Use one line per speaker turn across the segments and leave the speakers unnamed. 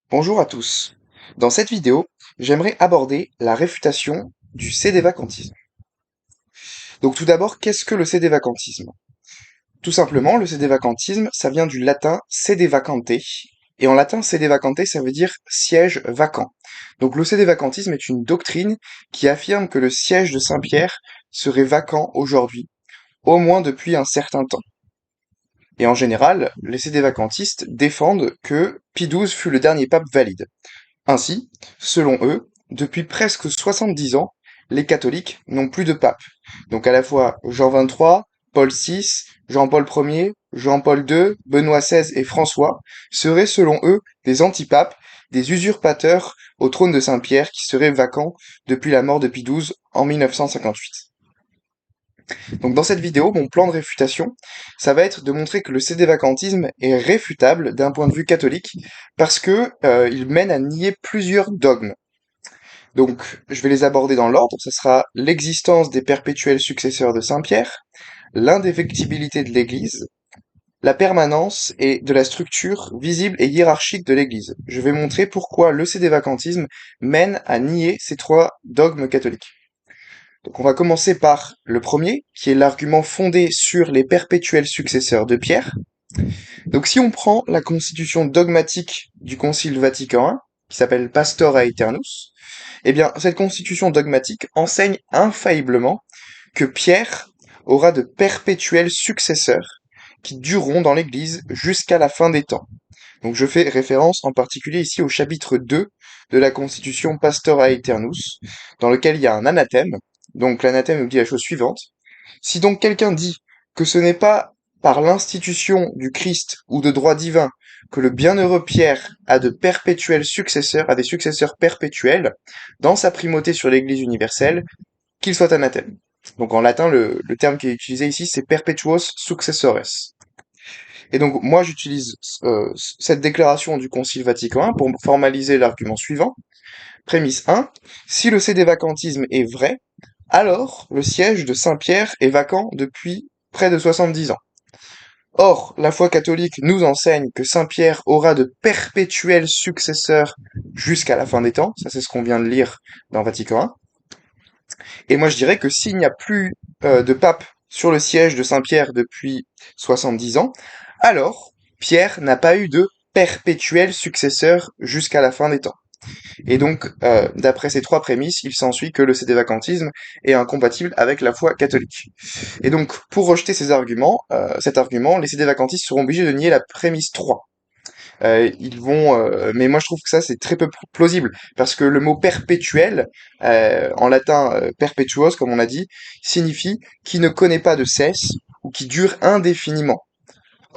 Bonjour à tous. Dans cette vidéo, j'aimerais aborder la réfutation du sédévacantisme. Donc tout d'abord, qu'est-ce que le sédévacantisme? Tout simplement, le sédévacantisme, ça vient du latin sede vacante, et en latin sede vacante, ça veut dire siège vacant. Donc le sédévacantisme est une doctrine qui affirme que le siège de Saint-Pierre serait vacant aujourd'hui, au moins depuis un certain temps. Et en général, les sédévacantistes défendent que Pie XII fut le dernier pape valide. Ainsi, selon eux, depuis presque 70 ans, les catholiques n'ont plus de pape. Donc à la fois Jean XXIII, Paul VI, Jean-Paul Ier, Jean-Paul II, Benoît XVI et François seraient selon eux des antipapes, des usurpateurs au trône de Saint-Pierre qui seraient vacants depuis la mort de Pie XII en 1958. Donc dans cette vidéo, mon plan de réfutation, ça va être de montrer que le sédévacantisme est réfutable d'un point de vue catholique parce que il mène à nier plusieurs dogmes. Donc je vais les aborder dans l'ordre, ce sera l'existence des perpétuels successeurs de Saint-Pierre, l'indéfectibilité de l'Église, la permanence et de la structure visible et hiérarchique de l'Église. Je vais montrer pourquoi le sédévacantisme mène à nier ces trois dogmes catholiques. Donc on va commencer par le premier, qui est l'argument fondé sur les perpétuels successeurs de Pierre. Donc si on prend la constitution dogmatique du Concile Vatican I, qui s'appelle Pastora Aeternus, eh bien cette constitution dogmatique enseigne infailliblement que Pierre aura de perpétuels successeurs qui dureront dans l'Église jusqu'à la fin des temps. Donc je fais référence en particulier ici au chapitre 2 de la constitution Pastora Aeternus, dans lequel il y a un anathème. Donc l'anathème nous dit la chose suivante. Si donc quelqu'un dit que ce n'est pas par l'institution du Christ ou de droit divin que le bienheureux Pierre a de perpétuels successeurs, a des successeurs perpétuels, dans sa primauté sur l'Église universelle, qu'il soit anathème. Donc en latin, le terme qui est utilisé ici, c'est perpetuos successores. Et donc moi j'utilise cette déclaration du Concile Vatican I pour formaliser l'argument suivant. Prémisse 1. Si le sédévacantisme est vrai, alors le siège de Saint-Pierre est vacant depuis près de 70 ans. Or, la foi catholique nous enseigne que Saint-Pierre aura de perpétuels successeurs jusqu'à la fin des temps, ça c'est ce qu'on vient de lire dans Vatican I. Et moi je dirais que s'il n'y a plus de pape sur le siège de Saint-Pierre depuis 70 ans, alors Pierre n'a pas eu de perpétuel successeur jusqu'à la fin des temps. Et donc, d'après ces trois prémices, il s'ensuit que le sédévacantisme est incompatible avec la foi catholique. Et donc, pour rejeter cet argument, les sédévacantistes seront obligés de nier la prémisse 3. Mais moi je trouve que ça c'est très peu plausible parce que le mot perpétuel, en latin perpetuos comme on a dit, signifie qui ne connaît pas de cesse ou qui dure indéfiniment.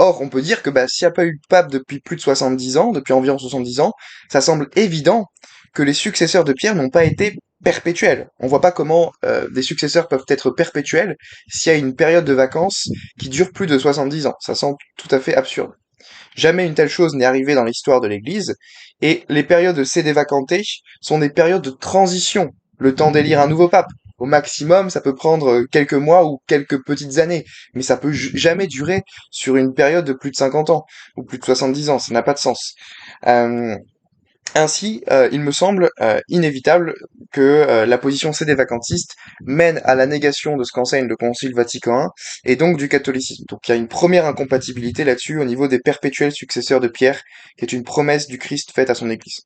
Or, on peut dire que s'il n'y a pas eu de pape depuis plus de 70 ans, depuis environ 70 ans, ça semble évident que les successeurs de Pierre n'ont pas été perpétuels. On voit pas comment des successeurs peuvent être perpétuels s'il y a une période de vacances qui dure plus de 70 ans. Ça semble tout à fait absurde. Jamais une telle chose n'est arrivée dans l'histoire de l'Église, et les périodes de sede vacante sont des périodes de transition, le temps d'élire un nouveau pape. Au maximum, ça peut prendre quelques mois ou quelques petites années, mais ça peut jamais durer sur une période de plus de 50 ans, ou plus de 70 ans, ça n'a pas de sens. Euh, Ainsi, il me semble inévitable que la position sédévacantiste mène à la négation de ce qu'enseigne le Concile Vatican I et donc du catholicisme. Donc il y a une première incompatibilité là-dessus au niveau des perpétuels successeurs de Pierre, qui est une promesse du Christ faite à son Église.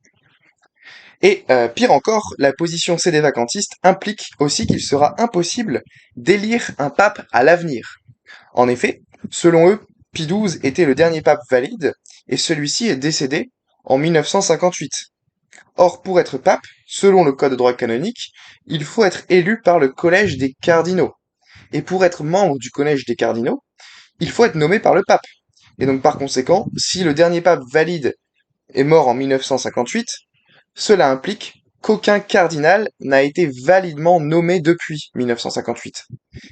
Et pire encore, la position sédévacantiste implique aussi qu'il sera impossible d'élire un pape à l'avenir. En effet, selon eux, Pie XII était le dernier pape valide, et celui-ci est décédé en 1958. Or, pour être pape, selon le code de droit canonique, il faut être élu par le collège des cardinaux. Et pour être membre du collège des cardinaux, il faut être nommé par le pape. Et donc par conséquent, si le dernier pape valide est mort en 1958, cela implique qu'aucun cardinal n'a été validement nommé depuis 1958.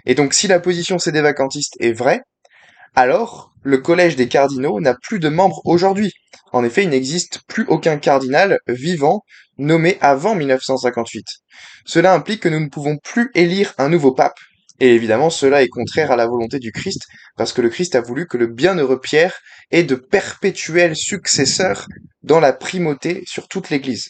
Et donc si la position sédévacantiste est vraie, alors le collège des cardinaux n'a plus de membres aujourd'hui. En effet, il n'existe plus aucun cardinal vivant nommé avant 1958. Cela implique que nous ne pouvons plus élire un nouveau pape, Et évidemment, cela est contraire à la volonté du Christ, parce que le Christ a voulu que le bienheureux Pierre ait de perpétuels successeurs dans la primauté sur toute l'Église.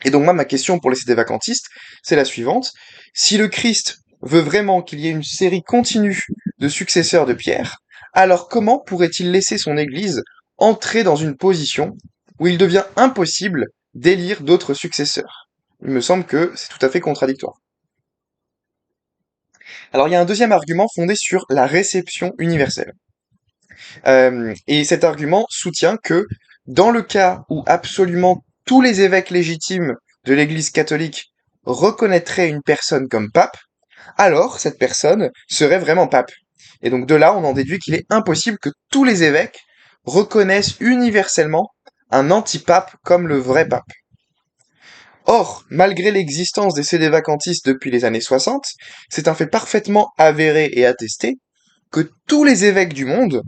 Et donc moi, ma question pour les sédévacantistes, c'est la suivante. Si le Christ veut vraiment qu'il y ait une série continue de successeurs de Pierre, alors comment pourrait-il laisser son Église entrer dans une position où il devient impossible d'élire d'autres successeurs? Il me semble que c'est tout à fait contradictoire. Alors il y a un deuxième argument fondé sur la réception universelle. Et cet argument soutient que dans le cas où absolument tous les évêques légitimes de l'Église catholique reconnaîtraient une personne comme pape, alors cette personne serait vraiment pape. Et donc de là, on en déduit qu'il est impossible que tous les évêques reconnaissent universellement un antipape comme le vrai pape. Or, malgré l'existence des sédévacantistes depuis les années 60, c'est un fait parfaitement avéré et attesté que tous les évêques du monde,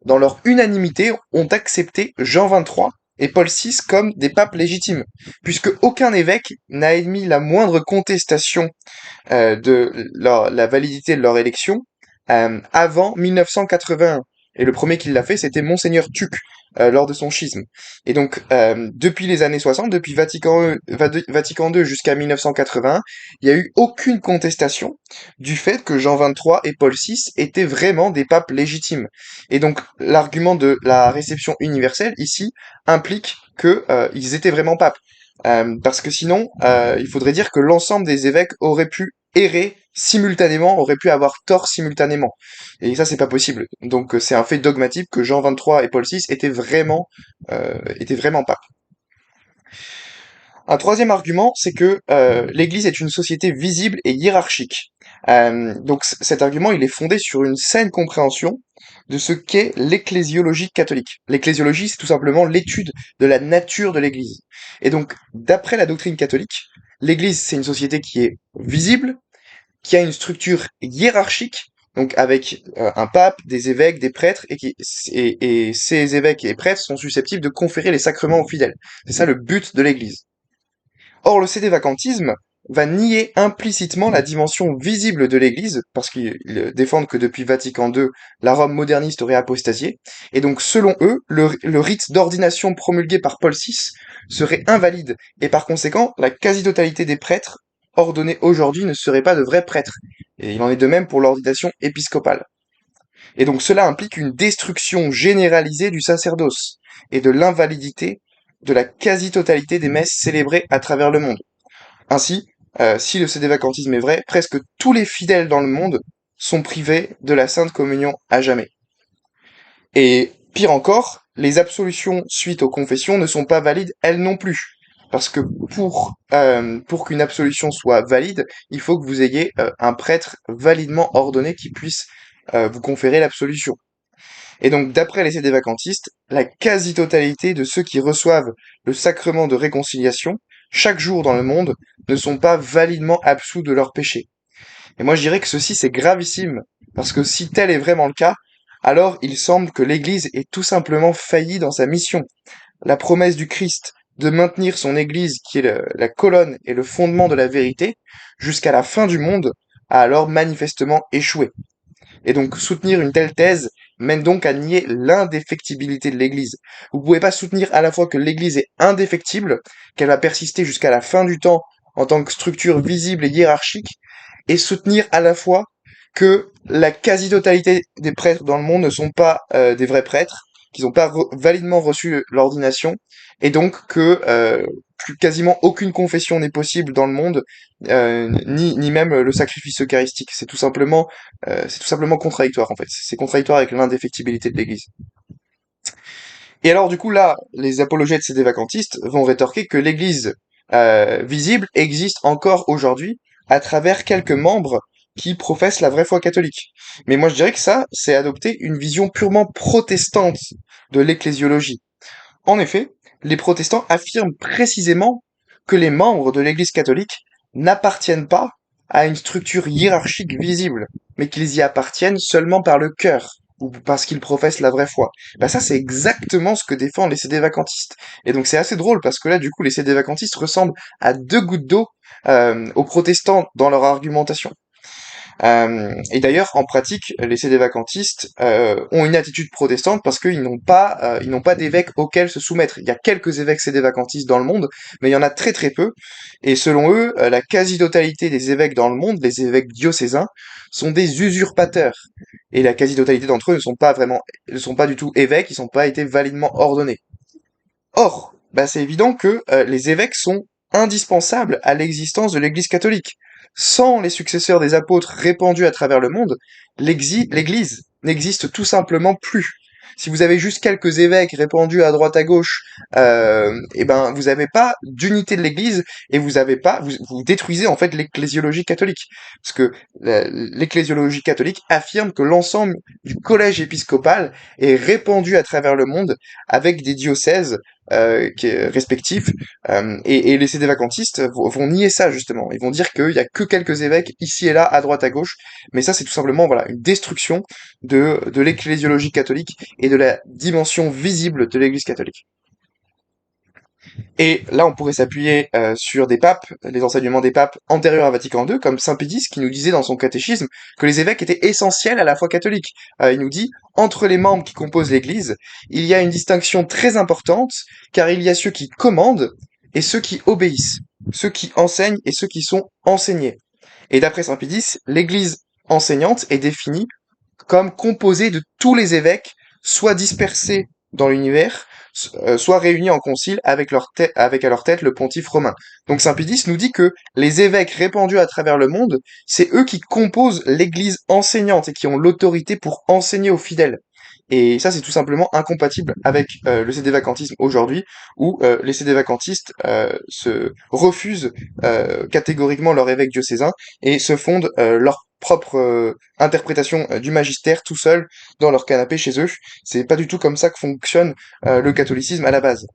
dans leur unanimité, ont accepté Jean XXIII et Paul VI comme des papes légitimes, puisque aucun évêque n'a émis la moindre contestation de la validité de leur élection avant 1981. Et le premier qui l'a fait, c'était Monseigneur Tuc, lors de son schisme. Et donc, depuis les années 60, depuis Vatican II jusqu'à 1981, il n'y a eu aucune contestation du fait que Jean XXIII et Paul VI étaient vraiment des papes légitimes. Et donc, l'argument de la réception universelle, ici, implique que ils étaient vraiment papes. Parce que sinon, il faudrait dire que l'ensemble des évêques auraient pu errer simultanément, auraient pu avoir tort simultanément. Et ça, c'est pas possible. Donc, c'est un fait dogmatique que Jean XXIII et Paul VI étaient vraiment papes. Un troisième argument, c'est que l'Église est une société visible et hiérarchique. Donc cet argument, il est fondé sur une saine compréhension de ce qu'est l'ecclésiologie catholique. L'ecclésiologie, c'est tout simplement l'étude de la nature de l'Église. Et donc, d'après la doctrine catholique, l'Église, c'est une société qui est visible, qui a une structure hiérarchique, donc avec un pape, des évêques, des prêtres, et ces évêques et prêtres sont susceptibles de conférer les sacrements aux fidèles. C'est ça le but de l'Église. Or, le sédévacantisme va nier implicitement la dimension visible de l'Église, parce qu'ils défendent que depuis Vatican II, la Rome moderniste aurait apostasié, et donc selon eux, le rite d'ordination promulgué par Paul VI serait invalide, et par conséquent, la quasi-totalité des prêtres ordonnés aujourd'hui ne seraient pas de vrais prêtres. Et il en est de même pour l'ordination épiscopale. Et donc cela implique une destruction généralisée du sacerdoce, et de l'invalidité de la quasi-totalité des messes célébrées à travers le monde. Ainsi, si le sédévacantisme est vrai, presque tous les fidèles dans le monde sont privés de la Sainte Communion à jamais. Et pire encore, les absolutions suite aux confessions ne sont pas valides elles non plus. Parce que pour qu'une absolution soit valide, il faut que vous ayez un prêtre validement ordonné qui puisse vous conférer l'absolution. Et donc, d'après les sédévacantistes, la quasi-totalité de ceux qui reçoivent le sacrement de réconciliation, chaque jour dans le monde, ne sont pas validement absous de leurs péchés. Et moi, je dirais que ceci, c'est gravissime, parce que si tel est vraiment le cas, alors il semble que l'Église ait tout simplement failli dans sa mission. La promesse du Christ de maintenir son Église, qui est la colonne et le fondement de la vérité, jusqu'à la fin du monde, a alors manifestement échoué. Et donc soutenir une telle thèse mène donc à nier l'indéfectibilité de l'Église. Vous pouvez pas soutenir à la fois que l'Église est indéfectible, qu'elle va persister jusqu'à la fin du temps en tant que structure visible et hiérarchique, et soutenir à la fois que la quasi-totalité des prêtres dans le monde ne sont pas des vrais prêtres, qu'ils n'ont pas validement reçu l'ordination, et donc que plus quasiment aucune confession n'est possible dans le monde, ni même le sacrifice eucharistique. C'est tout simplement contradictoire en fait. C'est contradictoire avec l'indéfectibilité de l'Église. Et alors du coup là, les apologètes sédévacantistes vont rétorquer que l'Église visible existe encore aujourd'hui à travers quelques membres qui professent la vraie foi catholique. Mais moi je dirais que ça, c'est adopter une vision purement protestante de l'ecclésiologie. En effet, les protestants affirment précisément que les membres de l'Église catholique n'appartiennent pas à une structure hiérarchique visible, mais qu'ils y appartiennent seulement par le cœur, ou parce qu'ils professent la vraie foi. Bah ça, c'est exactement ce que défendent les sédévacantistes. Et donc c'est assez drôle, parce que là, du coup, les sédévacantistes ressemblent à deux gouttes d'eau aux protestants dans leur argumentation. Et d'ailleurs, en pratique, les sédévacantistes ont une attitude protestante parce ils n'ont pas d'évêques auxquels se soumettre. Il y a quelques évêques sédévacantistes dans le monde, mais il y en a très très peu. Et selon eux, la quasi-totalité des évêques dans le monde, les évêques diocésains, sont des usurpateurs. Et la quasi-totalité d'entre eux ne sont pas du tout évêques, ils n'ont pas été validement ordonnés. Or, bah, c'est évident que les évêques sont indispensables à l'existence de l'Église catholique. Sans les successeurs des apôtres répandus à travers le monde, l'Église n'existe tout simplement plus. Si vous avez juste quelques évêques répandus à droite à gauche, eh ben vous n'avez pas d'unité de l'Église et vous détruisez en fait l'ecclésiologie catholique, parce que l'ecclésiologie catholique affirme que l'ensemble du collège épiscopal est répandu à travers le monde avec des diocèses respectifs, et les sédévacantistes vont nier ça justement. Ils vont dire qu'il y a que quelques évêques ici et là, à droite à gauche, mais ça c'est tout simplement voilà une destruction de l'ecclésiologie catholique et de la dimension visible de l'Église catholique. Et là, on pourrait s'appuyer sur des papes, les enseignements des papes antérieurs à Vatican II, comme Saint Pédis, qui nous disait dans son catéchisme que les évêques étaient essentiels à la foi catholique. Il nous dit, entre les membres qui composent l'Église, il y a une distinction très importante, car il y a ceux qui commandent et ceux qui obéissent, ceux qui enseignent et ceux qui sont enseignés. Et d'après Saint Pédis, l'Église enseignante est définie comme composée de tous les évêques, soit dispersés dans l'univers, soit réunis en concile avec à leur tête le pontife romain. Donc Saint Pédis nous dit que les évêques répandus à travers le monde, c'est eux qui composent l'Église enseignante et qui ont l'autorité pour enseigner aux fidèles. Et ça, c'est tout simplement incompatible avec le sédévacantisme aujourd'hui, où les sédévacantistes se refusent catégoriquement leur évêque diocésain et se fondent leur propre interprétation du magistère tout seul dans leur canapé chez eux. C'est pas du tout comme ça que fonctionne le catholicisme à la base.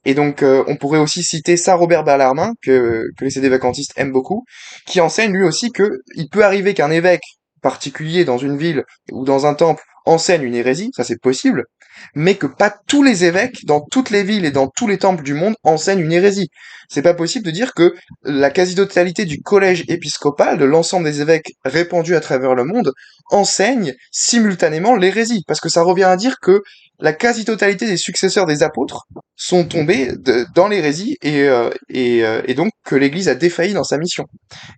Et donc, on pourrait aussi citer Saint Robert Bellarmine, que les sédévacantistes aiment beaucoup, qui enseigne lui aussi que il peut arriver qu'un évêque particulier dans une ville ou dans un temple enseigne une hérésie, ça c'est possible, mais que pas tous les évêques dans toutes les villes et dans tous les temples du monde enseignent une hérésie. C'est pas possible de dire que la quasi-totalité du collège épiscopal, de l'ensemble des évêques répandus à travers le monde, enseignent simultanément l'hérésie, parce que ça revient à dire que la quasi-totalité des successeurs des apôtres sont tombés dans l'hérésie et donc que l'Église a défailli dans sa mission.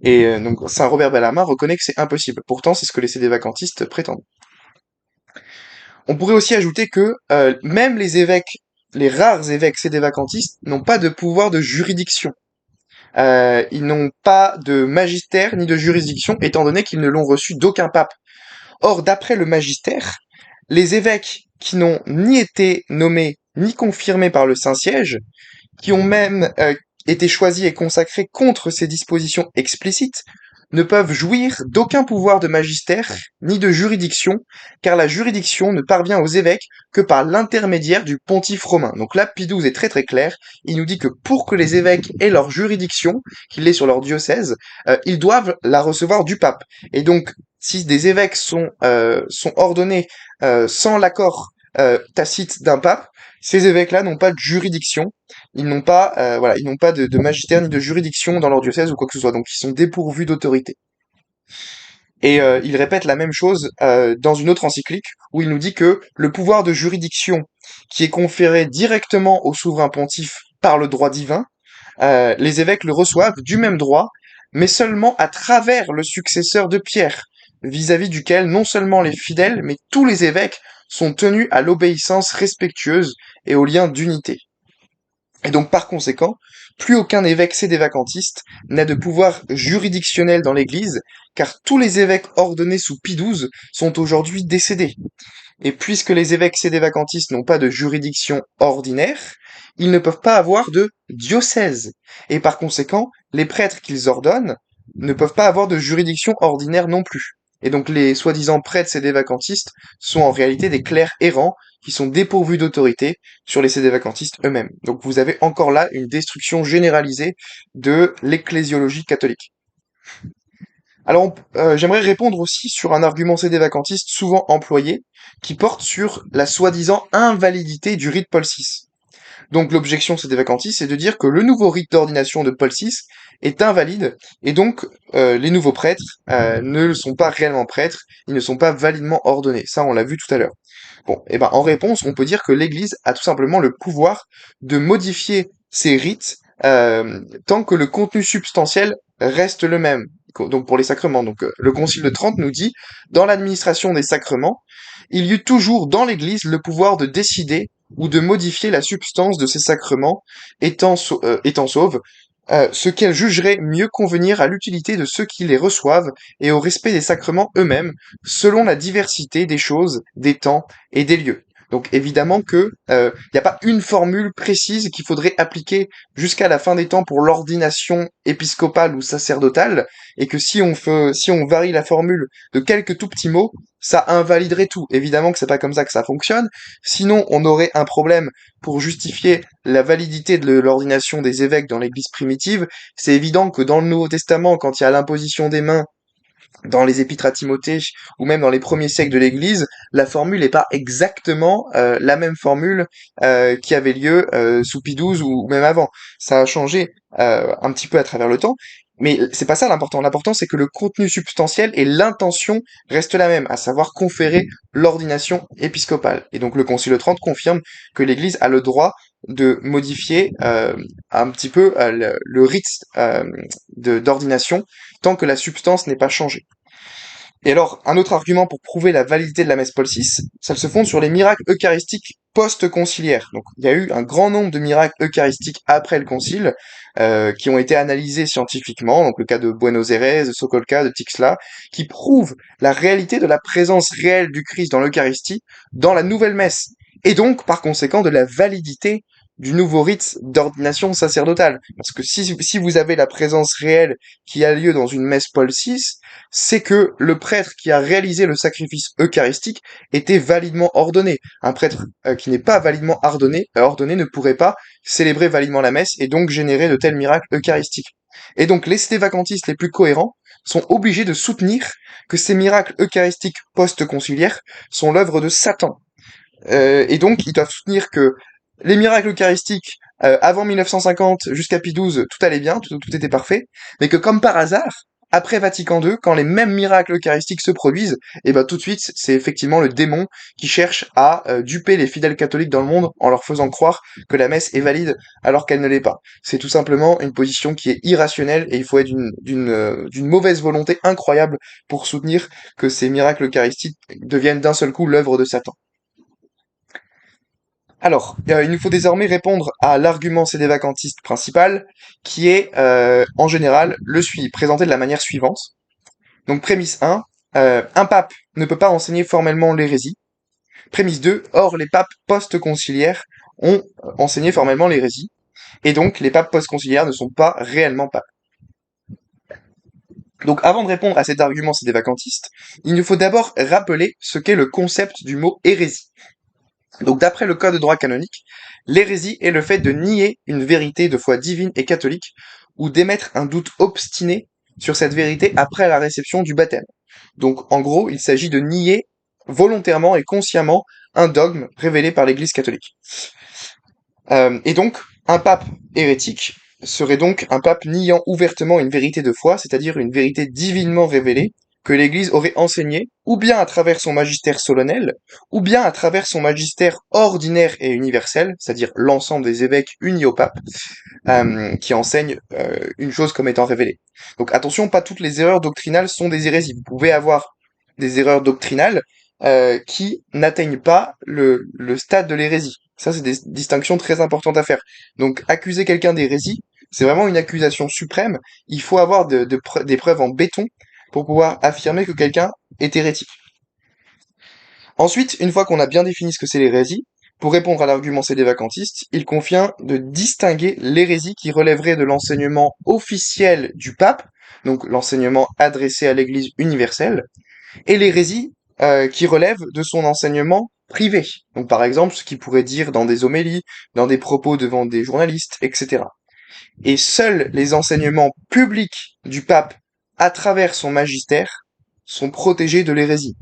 Et donc Saint Robert Bellarmine reconnaît que c'est impossible. Pourtant, c'est ce que les sédévacantistes prétendent. On pourrait aussi ajouter que même les évêques, les rares évêques sédévacantistes, n'ont pas de pouvoir de juridiction. Ils n'ont pas de magistère ni de juridiction, étant donné qu'ils ne l'ont reçu d'aucun pape. Or, d'après le magistère, les évêques qui n'ont ni été nommés ni confirmés par le Saint-Siège, qui ont même été choisis et consacrés contre ces dispositions explicites, ne peuvent jouir d'aucun pouvoir de magistère ni de juridiction, car la juridiction ne parvient aux évêques que par l'intermédiaire du pontife romain. Donc là, Pie XII est très très clair, il nous dit que pour que les évêques aient leur juridiction, qu'il l'ait sur leur diocèse, ils doivent la recevoir du pape. Et donc, si des évêques sont ordonnés sans l'accord tacite d'un pape, ces évêques-là n'ont pas de juridiction, ils n'ont pas, voilà, ils n'ont pas de magistère ni de juridiction dans leur diocèse ou quoi que ce soit, donc ils sont dépourvus d'autorité. Et il répète la même chose dans une autre encyclique où il nous dit que le pouvoir de juridiction qui est conféré directement au souverain pontife par le droit divin, les évêques le reçoivent du même droit, mais seulement à travers le successeur de Pierre, vis-à-vis duquel non seulement les fidèles, mais tous les évêques sont tenus à l'obéissance respectueuse et au lien d'unité. Et donc par conséquent, plus aucun évêque sédévacantiste n'a de pouvoir juridictionnel dans l'Église, car tous les évêques ordonnés sous Pie XII sont aujourd'hui décédés. Et puisque les évêques sédévacantistes n'ont pas de juridiction ordinaire, ils ne peuvent pas avoir de diocèse. Et par conséquent, les prêtres qu'ils ordonnent ne peuvent pas avoir de juridiction ordinaire non plus. Et donc les soi-disant prêtres sédévacantistes sont en réalité des clercs errants qui sont dépourvus d'autorité sur les sédévacantistes eux-mêmes. Donc vous avez encore là une destruction généralisée de l'ecclésiologie catholique. Alors, j'aimerais répondre aussi sur un argument sédévacantiste souvent employé, qui porte sur la soi-disant invalidité du rite Paul VI. Donc l'objection sédévacantie, c'est de dire que le nouveau rite d'ordination de Paul VI est invalide, et donc les nouveaux prêtres ne sont pas réellement prêtres, ils ne sont pas validement ordonnés. Ça, on l'a vu tout à l'heure. Bon, et ben en réponse, on peut dire que l'Église a tout simplement le pouvoir de modifier ces rites tant que le contenu substantiel reste le même. Donc pour les sacrements. Donc le Concile de Trente nous dit, dans l'administration des sacrements, il y eut toujours dans l'Église le pouvoir de décider ou de modifier la substance de ces sacrements, étant sauve, ce qu'elle jugerait mieux convenir à l'utilité de ceux qui les reçoivent et au respect des sacrements eux-mêmes, selon la diversité des choses, des temps et des lieux. Donc évidemment que il n'y a pas une formule précise qu'il faudrait appliquer jusqu'à la fin des temps pour l'ordination épiscopale ou sacerdotale, et que si on varie la formule de quelques tout petits mots, ça invaliderait tout. Évidemment que c'est pas comme ça que ça fonctionne. Sinon, on aurait un problème pour justifier la validité de l'ordination des évêques dans l'Église primitive. C'est évident que dans le Nouveau Testament, quand il y a l'imposition des mains dans les épîtres à Timothée ou même dans les premiers siècles de l'Église, la formule n'est pas exactement la même formule qui avait lieu sous Pie XII ou même avant. Ça a changé un petit peu à travers le temps, mais c'est pas ça l'important. L'important, c'est que le contenu substantiel et l'intention restent la même, à savoir conférer l'ordination épiscopale. Et donc le Concile de Trente confirme que l'Église a le droit de modifier un petit peu le rite d'ordination tant que la substance n'est pas changée. Et alors, un autre argument pour prouver la validité de la messe Paul VI, ça se fonde sur les miracles eucharistiques post-conciliaires. Donc, il y a eu un grand nombre de miracles eucharistiques après le concile, qui ont été analysés scientifiquement, donc le cas de Buenos Aires, de Sokolka, de Tixla, qui prouvent la réalité de la présence réelle du Christ dans l'Eucharistie, dans la nouvelle messe, et donc, par conséquent, de la validité du nouveau rite d'ordination sacerdotale. Parce que si vous avez la présence réelle qui a lieu dans une messe Paul VI, c'est que le prêtre qui a réalisé le sacrifice eucharistique était validement ordonné. Un prêtre qui n'est pas validement ordonné ne pourrait pas célébrer validement la messe et donc générer de tels miracles eucharistiques. Et donc les stévacantistes les plus cohérents sont obligés de soutenir que ces miracles eucharistiques post-conciliaires sont l'œuvre de Satan. Et donc ils doivent soutenir que les miracles eucharistiques avant 1950 jusqu'à Pie XII, tout allait bien, tout était parfait, mais que comme par hasard, après Vatican II, quand les mêmes miracles eucharistiques se produisent, et ben tout de suite, c'est effectivement le démon qui cherche à duper les fidèles catholiques dans le monde en leur faisant croire que la messe est valide alors qu'elle ne l'est pas. C'est tout simplement une position qui est irrationnelle et il faut être d'une mauvaise volonté incroyable pour soutenir que ces miracles eucharistiques deviennent d'un seul coup l'œuvre de Satan. Alors, il nous faut désormais répondre à l'argument sédévacantiste principal, qui est, en général, le suivi, présenté de la manière suivante. Donc, prémisse 1, un pape ne peut pas enseigner formellement l'hérésie. Prémisse 2, or les papes post-conciliaires ont enseigné formellement l'hérésie, et donc les papes post-conciliaires ne sont pas réellement papes. Donc, avant de répondre à cet argument sédévacantiste, il nous faut d'abord rappeler ce qu'est le concept du mot hérésie. Donc d'après le code de droit canonique, l'hérésie est le fait de nier une vérité de foi divine et catholique, ou d'émettre un doute obstiné sur cette vérité après la réception du baptême. Donc en gros, il s'agit de nier volontairement et consciemment un dogme révélé par l'Église catholique. Et donc, un pape hérétique serait donc un pape niant ouvertement une vérité de foi, c'est-à-dire une vérité divinement révélée, que l'Église aurait enseignée, ou bien à travers son magistère solennel, ou bien à travers son magistère ordinaire et universel, c'est-à-dire l'ensemble des évêques unis au pape, qui enseignent une chose comme étant révélée. Donc attention, pas toutes les erreurs doctrinales sont des hérésies. Vous pouvez avoir des erreurs doctrinales qui n'atteignent pas le stade de l'hérésie. Ça, c'est des distinctions très importantes à faire. Donc accuser quelqu'un d'hérésie, c'est vraiment une accusation suprême. Il faut avoir des preuves en béton pour pouvoir affirmer que quelqu'un est hérétique. Ensuite, une fois qu'on a bien défini ce que c'est l'hérésie, pour répondre à l'argument sédévacantiste, il convient de distinguer l'hérésie qui relèverait de l'enseignement officiel du pape, donc l'enseignement adressé à l'Église universelle, et l'hérésie qui relève de son enseignement privé. Donc par exemple, ce qu'il pourrait dire dans des homélies, dans des propos devant des journalistes, etc. Et seuls les enseignements publics du pape à travers son magistère sont protégés de l'hérésie.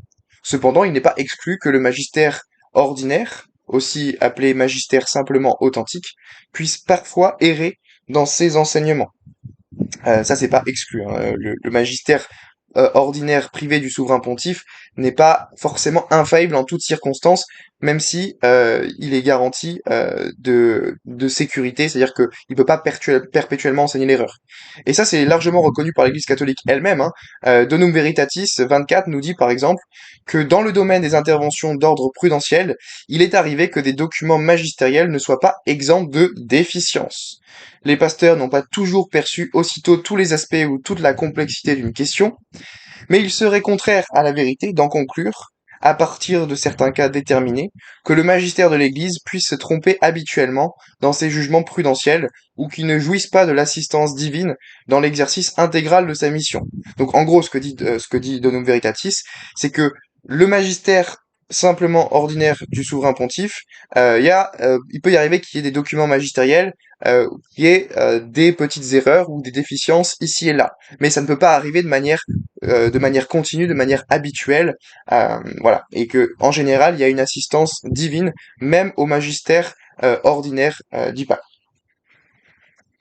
Cependant, il n'est pas exclu que le magistère ordinaire, aussi appelé magistère simplement authentique, puisse parfois errer dans ses enseignements. Ça, c'est pas exclu, hein. Le magistère ordinaire privé du souverain pontife n'est pas forcément infaillible en toutes circonstances, même si il est garanti de sécurité, c'est-à-dire que il peut pas perpétuellement enseigner l'erreur. Et ça, c'est largement reconnu par l'Église catholique elle-même, hein. Donum Veritatis 24 nous dit par exemple que dans le domaine des interventions d'ordre prudentiel, il est arrivé que des documents magistériels ne soient pas exempts de déficience. Les pasteurs n'ont pas toujours perçu aussitôt tous les aspects ou toute la complexité d'une question, mais il serait contraire à la vérité d'en conclure, à partir de certains cas déterminés, que le magistère de l'Église puisse se tromper habituellement dans ses jugements prudentiels ou qu'il ne jouisse pas de l'assistance divine dans l'exercice intégral de sa mission. Donc en gros, ce que dit Donum Veritatis, c'est que le magistère simplement ordinaire du souverain pontife, il peut y arriver qu'il y ait des documents magistériels, qu'il y ait des petites erreurs ou des déficiences ici et là. Mais ça ne peut pas arriver de manière continue, de manière habituelle, voilà. Et que en général, il y a une assistance divine, même au magistère ordinaire du pape.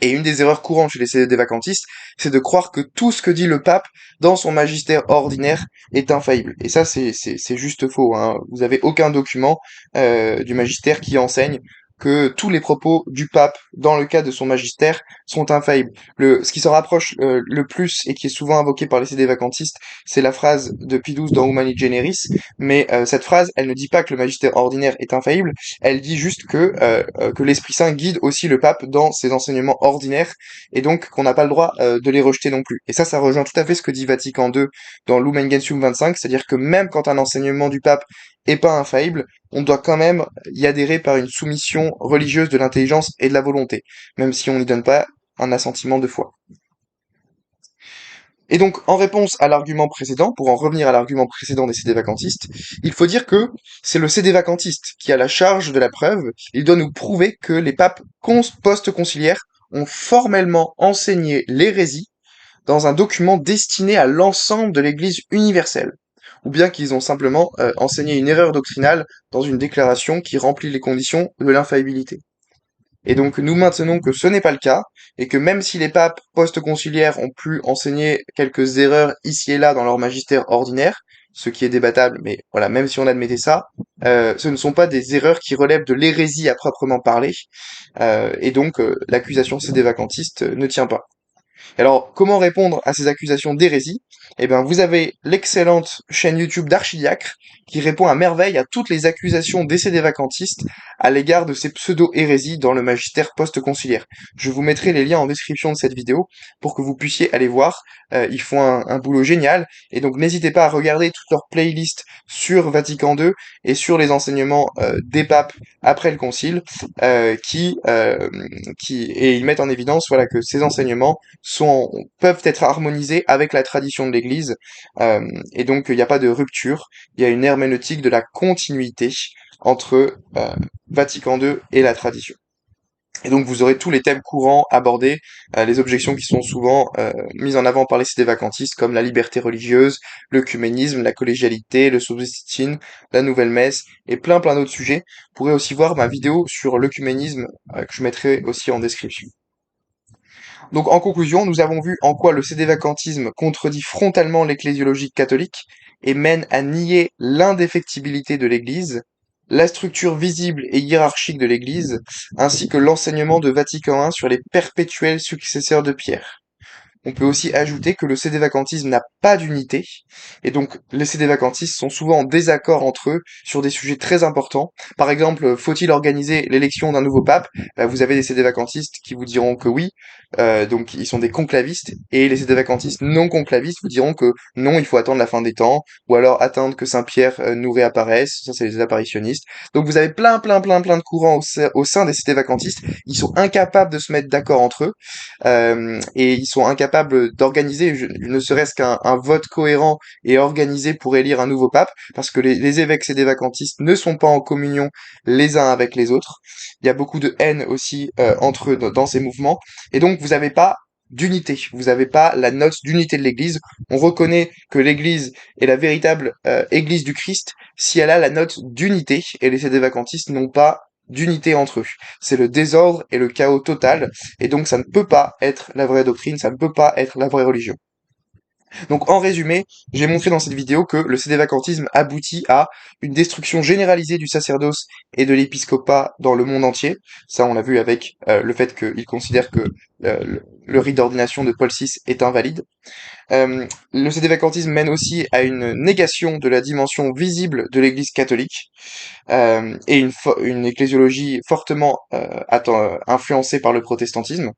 Et une des erreurs courantes chez les sédévacantistes, c'est de croire que tout ce que dit le pape dans son magistère ordinaire est infaillible. Et ça, c'est juste faux, hein. Vous avez aucun document du magistère qui enseigne que tous les propos du pape dans le cas de son magistère sont infaillibles. Ce qui s'en rapproche le plus et qui est souvent invoqué par les sédévacantistes, c'est la phrase de Pie XII dans Humani Generis, mais cette phrase, elle ne dit pas que le magistère ordinaire est infaillible, elle dit juste que l'Esprit Saint guide aussi le pape dans ses enseignements ordinaires, et donc qu'on n'a pas le droit de les rejeter non plus. Et ça rejoint tout à fait ce que dit Vatican II dans Lumen Gentium 25, c'est-à-dire que même quand un enseignement du pape est pas infaillible, on doit quand même y adhérer par une soumission religieuse de l'intelligence et de la volonté, même si on n'y donne pas un assentiment de foi. Et donc, en réponse à l'argument précédent, pour en revenir à l'argument précédent des sédévacantistes, il faut dire que c'est le sédévacantiste qui a la charge de la preuve. Il doit nous prouver que les papes post-conciliaires ont formellement enseigné l'hérésie dans un document destiné à l'ensemble de l'Église universelle, ou bien qu'ils ont simplement enseigné une erreur doctrinale dans une déclaration qui remplit les conditions de l'infaillibilité. Et donc nous maintenons que ce n'est pas le cas, et que même si les papes post-conciliaires ont pu enseigner quelques erreurs ici et là dans leur magistère ordinaire, ce qui est débattable, mais voilà, même si on admettait ça, ce ne sont pas des erreurs qui relèvent de l'hérésie à proprement parler, et donc l'accusation sédévacantiste ne tient pas. Alors, comment répondre à ces accusations d'hérésie? Eh bien, vous avez l'excellente chaîne YouTube d'Archidiacre qui répond à merveille à toutes les accusations d'essais des vacantistes à l'égard de ces pseudo-hérésies dans le magistère post-conciliaire. Je vous mettrai les liens en description de cette vidéo pour que vous puissiez aller voir. Ils font un boulot génial et donc n'hésitez pas à regarder toutes leurs playlists sur Vatican II et sur les enseignements des papes après le concile et ils mettent en évidence voilà que ces enseignements peuvent être harmonisés avec la tradition de l'Église, et donc il n'y a pas de rupture, il y a une herméneutique de la continuité entre Vatican II et la tradition. Et donc vous aurez tous les thèmes courants abordés, les objections qui sont souvent mises en avant par les sédévacantistes comme la liberté religieuse, l'œcuménisme, la collégialité, le subsistine, la nouvelle messe et plein d'autres sujets. Vous pourrez aussi voir ma vidéo sur l'œcuménisme que je mettrai aussi en description. Donc en conclusion, nous avons vu en quoi le sédévacantisme contredit frontalement l'ecclésiologie catholique et mène à nier l'indéfectibilité de l'Église, la structure visible et hiérarchique de l'Église, ainsi que l'enseignement de Vatican I sur les perpétuels successeurs de Pierre. On peut aussi ajouter que le sédévacantisme n'a pas d'unité, et donc les sédévacantistes sont souvent en désaccord entre eux sur des sujets très importants. Par exemple, faut-il organiser l'élection d'un nouveau pape? Vous avez des sédévacantistes qui vous diront que oui, donc ils sont des conclavistes, et les sédévacantistes non conclavistes vous diront que non, il faut attendre la fin des temps, ou alors attendre que Saint-Pierre nous réapparaisse, ça c'est les apparitionnistes. Donc vous avez plein de courants au sein des sédévacantistes, ils sont incapables de se mettre d'accord entre eux, et ils sont incapables d'organiser ne serait-ce qu'un vote cohérent et organisé pour élire un nouveau pape, parce que les évêques sédévacantistes ne sont pas en communion les uns avec les autres. Il y a beaucoup de haine aussi entre eux dans ces mouvements, et donc vous n'avez pas d'unité. Vous n'avez pas la note d'unité de l'Église. On reconnaît que l'Église est la véritable Église du Christ si elle a la note d'unité, et les sédévacantistes n'ont pas d'unité entre eux. C'est le désordre et le chaos total, et donc ça ne peut pas être la vraie doctrine, ça ne peut pas être la vraie religion. Donc en résumé, j'ai montré dans cette vidéo que le sédévacantisme aboutit à une destruction généralisée du sacerdoce et de l'épiscopat dans le monde entier. Ça, on l'a vu avec le fait qu'il considère que le rite d'ordination de Paul VI est invalide. Le sédévacantisme mène aussi à une négation de la dimension visible de l'Église catholique et une ecclésiologie fortement influencée par le protestantisme.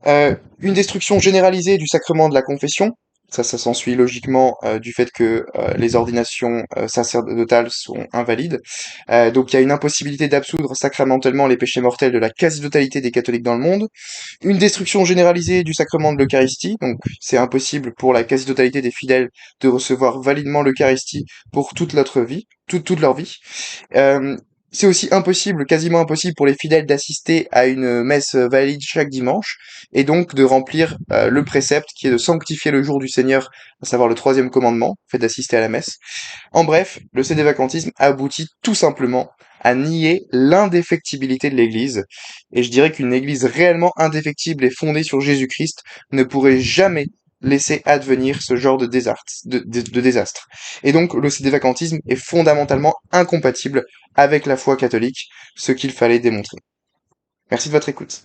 Une destruction généralisée du sacrement de la confession. Ça s'ensuit logiquement du fait que les ordinations sacerdotales sont invalides. Donc il y a une impossibilité d'absoudre sacramentellement les péchés mortels de la quasi-totalité des catholiques dans le monde. Une destruction généralisée du sacrement de l'Eucharistie. Donc c'est impossible pour la quasi-totalité des fidèles de recevoir validement l'Eucharistie pour toute notre vie, toute leur vie. Euh, c'est aussi impossible, quasiment impossible pour les fidèles d'assister à une messe valide chaque dimanche, et donc de remplir le précepte qui est de sanctifier le jour du Seigneur, à savoir le troisième commandement, fait d'assister à la messe. En bref, le sédévacantisme aboutit tout simplement à nier l'indéfectibilité de l'Église, et je dirais qu'une Église réellement indéfectible et fondée sur Jésus-Christ ne pourrait jamais laisser advenir ce genre de désastre. Et donc le sédévacantisme est fondamentalement incompatible avec la foi catholique, ce qu'il fallait démontrer. Merci de votre écoute.